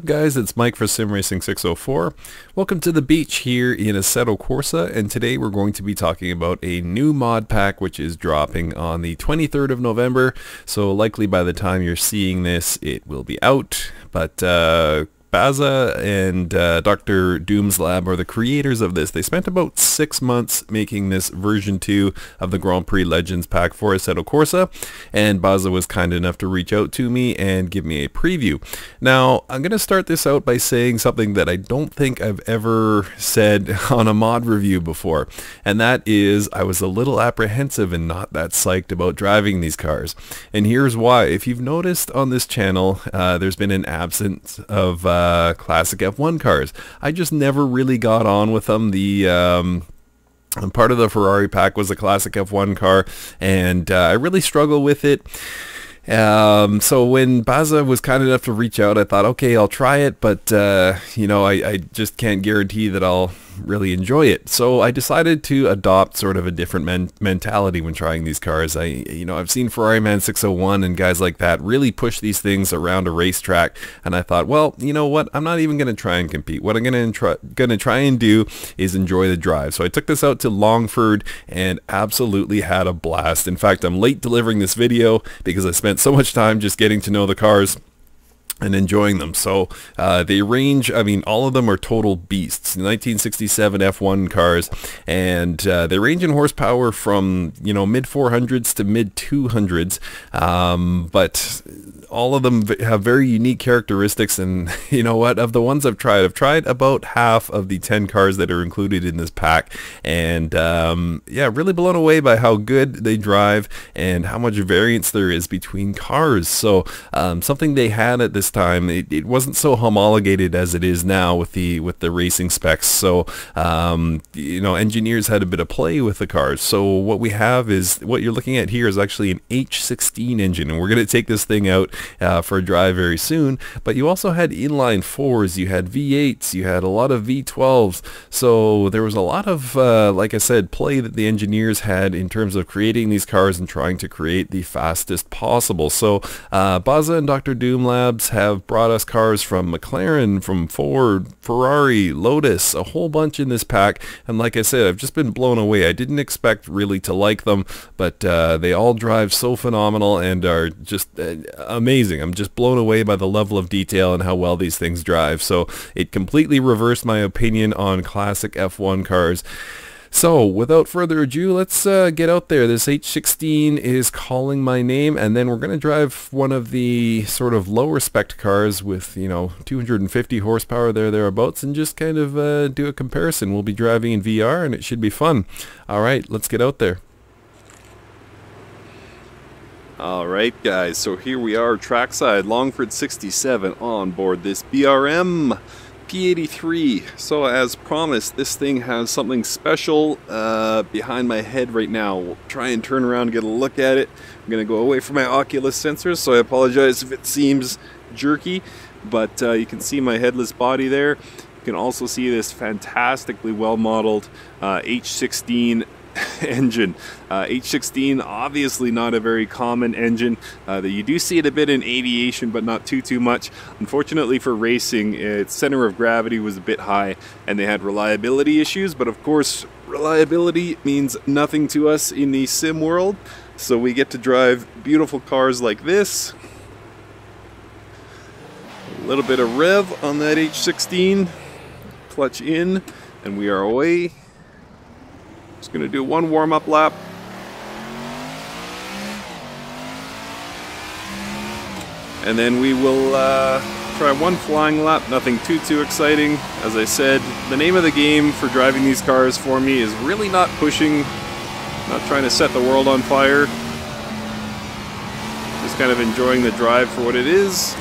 guys? It's Mike for SimRacing604. Welcome to the beach here in Assetto Corsa, and today we're going to be talking about a new mod pack which is dropping on the 23rd of November, so likely by the time you're seeing this it will be out, but Bazza and DrDoomsLab are the creators of this. They spent about 6 months making this version 2 of the Gran Prix Legends pack for Assetto Corsa, and Bazza was kind enough to reach out to me and give me a preview. Now, I'm going to start this out by saying something that I don't think I've ever said on a mod review before, and that is I was a little apprehensive and not that psyched about driving these cars. And here's why. If you've noticed on this channel, there's been an absence of classic F1 cars. I just never really got on with them. Part of the Ferrari pack was a classic F1 car, and I really struggle with it. So when Bazza was kind enough to reach out, I thought, okay, I'll try it, but you know, I just can't guarantee that I'll really enjoy it. So I decided to adopt sort of a different mentality when trying these cars. I've seen Ferrari Man 601 and guys like that really push these things around a racetrack, and I thought, well, you know what? I'm not even going to try and compete. What I'm going to try and do is enjoy the drive. So I took this out to Longford and absolutely had a blast. In fact, I'm late delivering this video because I spent so much time just getting to know the cars and enjoying them. So they range, I mean, all of them are total beasts, 1967 F1 cars, and they range in horsepower from, you know, mid 400s to mid 200s, but all of them have very unique characteristics. And you know what, of the ones I've tried about half of the 10 cars that are included in this pack, and yeah, really blown away by how good they drive and how much variance there is between cars. So something they had at this time, it wasn't so homologated as it is now with the racing specs. So you know, engineers had a bit of play with the cars. So what we have is, what you're looking at here is actually an H16 engine, and we're going to take this thing out for a drive very soon. But you also had inline 4s, you had V8s, you had a lot of V12s. So there was a lot of like I said, play that the engineers had in terms of creating these cars and trying to create the fastest possible. So Bazza and DrDoomLabs have brought us cars from McLaren, from Ford, Ferrari, Lotus, a whole bunch in this pack, and like I said, I've just been blown away. I didn't expect really to like them, but they all drive so phenomenal and are just amazing. I'm just blown away by the level of detail and how well these things drive. So it completely reversed my opinion on classic F1 cars. So without further ado, let's get out there. This H16 is calling my name, and then we're going to drive one of the sort of lower spec cars with, you know, 250 horsepower thereabouts, and just kind of do a comparison. We'll be driving in VR and it should be fun. All right, let's get out there. Alright guys, so here we are trackside, Longford 67 on board this BRM P83. So as promised, this thing has something special behind my head right now. We'll try and turn around and get a look at it. I'm going to go away from my Oculus sensors, so I apologize if it seems jerky, but you can see my headless body there. You can also see this fantastically well modeled H16 engine. H16, obviously not a very common engine. You do see it a bit in aviation, but not too much. Unfortunately for racing, its center of gravity was a bit high and they had reliability issues, but of course reliability means nothing to us in the sim world, so we get to drive beautiful cars like this. A little bit of rev on that H16, clutch in, and we are away. Just going to do one warm-up lap. And then we will try one flying lap, nothing too exciting. As I said, the name of the game for driving these cars for me is really not pushing, not trying to set the world on fire. Just kind of enjoying the drive for what it is.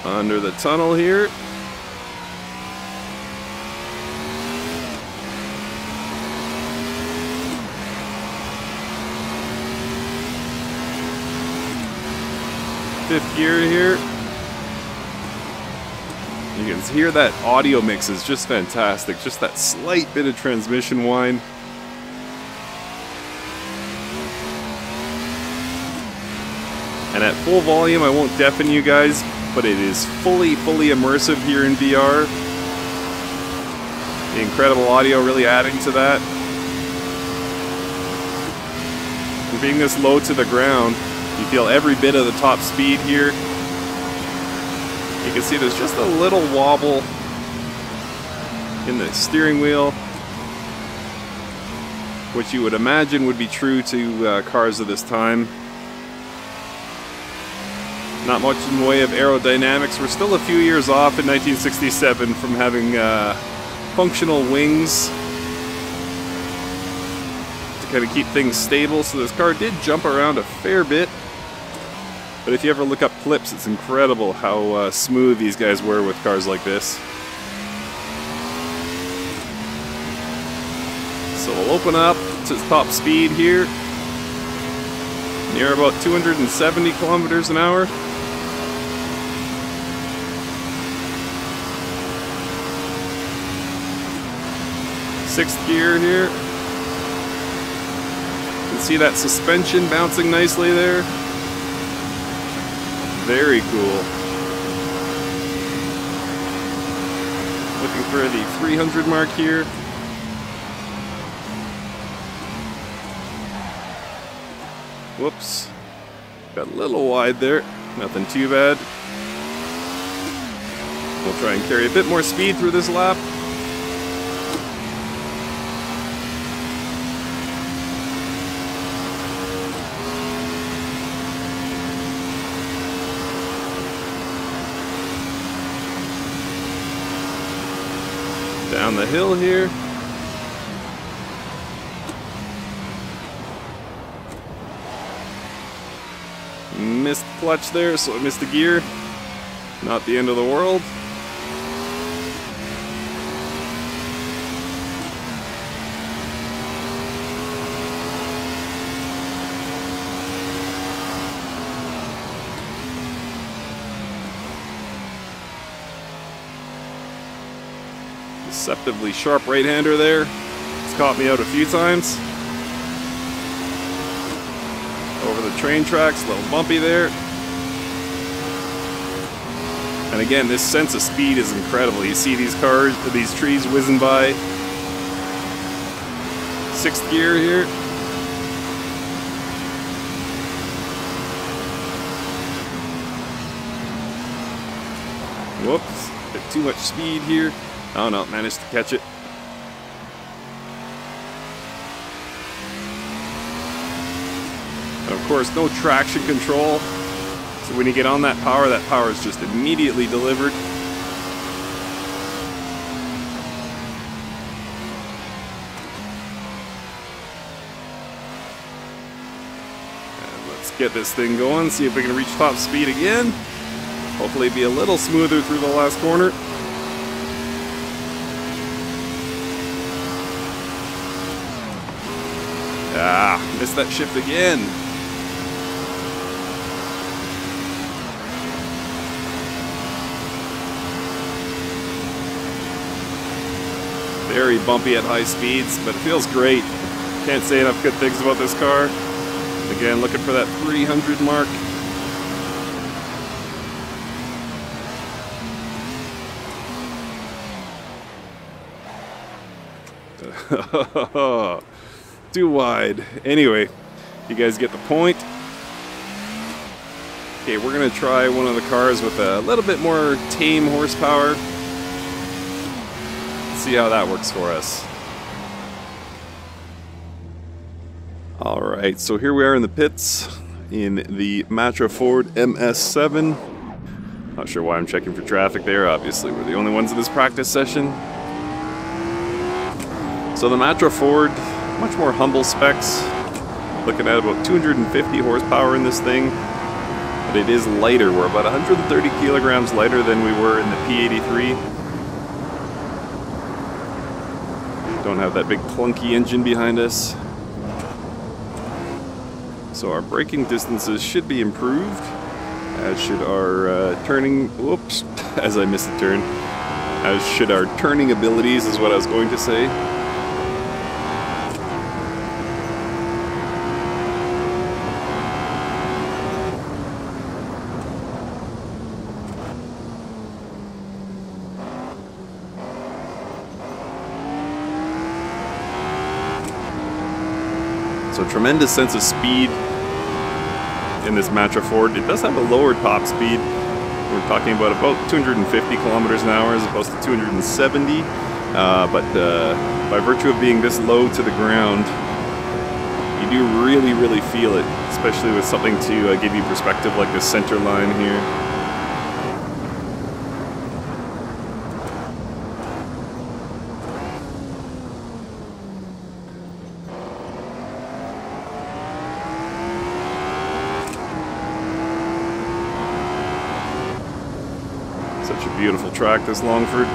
Under the tunnel here. Fifth gear here. You can hear that audio mix is just fantastic. Just that slight bit of transmission whine. And at full volume, I won't deafen you guys, but it is fully immersive here in VR. The incredible audio really adding to that. And being this low to the ground, you feel every bit of the top speed here. You can see there's just a little wobble in the steering wheel, which you would imagine would be true to cars of this time. Not much in the way of aerodynamics. We're still a few years off in 1967 from having functional wings to kind of keep things stable. So this car did jump around a fair bit. But if you ever look up clips, it's incredible how smooth these guys were with cars like this. So we'll open up to top speed here, near about 270 kilometers an hour. Sixth gear here. You can see that suspension bouncing nicely there. Very cool. Looking for the 300 mark here. Whoops. Got a little wide there. Nothing too bad. We'll try and carry a bit more speed through this lap. Down the hill here. Missed clutch there, so I missed a gear. Not the end of the world. Deceptively sharp right-hander there. It's caught me out a few times. Over the train tracks, a little bumpy there. And again, this sense of speed is incredible. You see these cars, these trees whizzing by. Sixth gear here. Whoops, bit too much speed here. Oh no, managed to catch it. And of course, no traction control. So when you get on that power is just immediately delivered. And let's get this thing going, see if we can reach top speed again. Hopefully be a little smoother through the last corner. Ah, missed that shift again. Very bumpy at high speeds, but it feels great. Can't say enough good things about this car. Again, looking for that 300 mark. Too wide. Anyway, you guys get the point. Okay, we're gonna try one of the cars with a little bit more tame horsepower. See how that works for us. Alright, so here we are in the pits in the Matra Ford MS7. Not sure why I'm checking for traffic there. Obviously, we're the only ones in this practice session. So the Matra Ford, much more humble specs. Looking at about 250 horsepower in this thing. But it is lighter. We're about 130 kilograms lighter than we were in the P83. Don't have that big clunky engine behind us. So our braking distances should be improved, as should our turning, whoops, as I missed a turn, as should our turning abilities is what I was going to say. So tremendous sense of speed in this Matra Ford. It does have a lower top speed. We're talking about 250 kilometers an hour as opposed to 270. But by virtue of being this low to the ground, you do really feel it, especially with something to give you perspective like this center line here. Such a beautiful track, this Longford.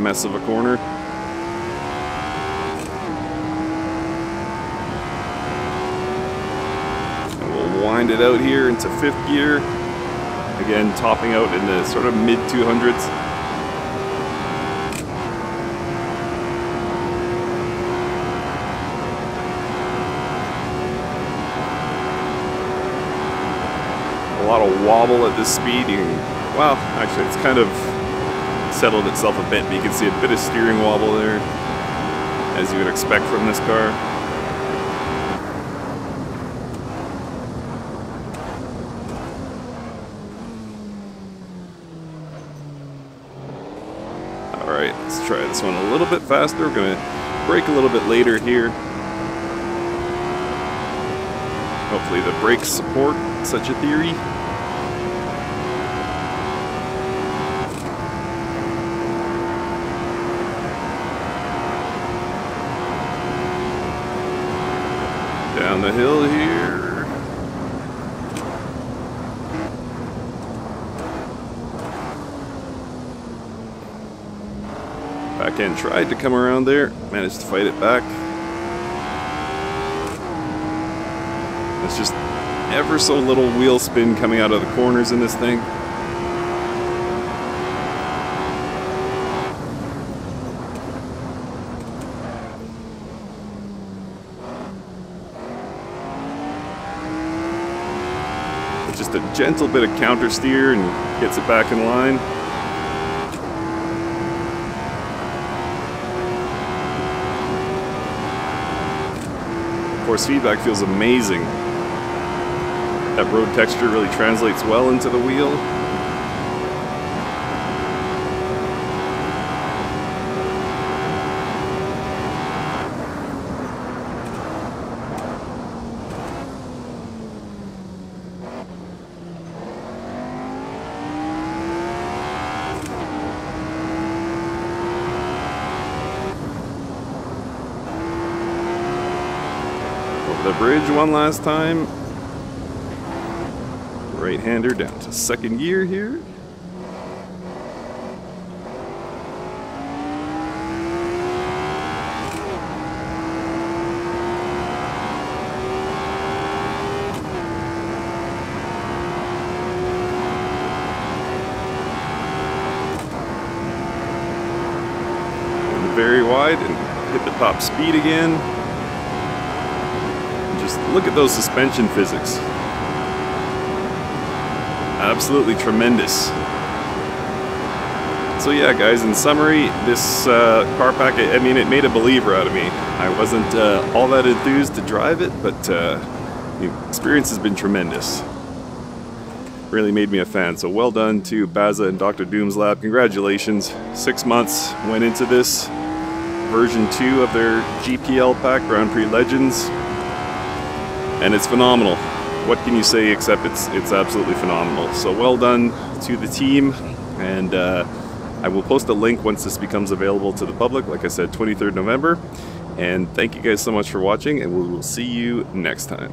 Mess of a corner. And we'll wind it out here into 5th gear. Again, topping out in the sort of mid 200s. A lot of wobble at this speed. Well, actually, it's kind of settled itself a bit, but you can see a bit of steering wobble there, as you would expect from this car. Alright, let's try this one a little bit faster. We're going to brake a little bit later here. Hopefully the brakes support such a theory. Down the hill here. Back end tried to come around there, managed to fight it back. It's just ever so little wheel spin coming out of the corners in this thing. Just a gentle bit of counter steer and gets it back in line. Force feedback feels amazing. That road texture really translates well into the wheel. The bridge one last time. Right-hander down to 2nd gear here. Going very wide and hit the top speed again. Just look at those suspension physics. Absolutely tremendous. So yeah, guys, in summary, this car pack, I mean, it made a believer out of me. I wasn't all that enthused to drive it, but the experience has been tremendous. Really made me a fan. So well done to Bazza and DrDoomsLab. Congratulations. 6 months went into this. Version 2 of their GPL pack, Gran Prix Legends. And it's phenomenal. What can you say except it's absolutely phenomenal. So well done to the team, and I will post a link once this becomes available to the public. Like I said, 23rd November. And thank you guys so much for watching, and we will see you next time.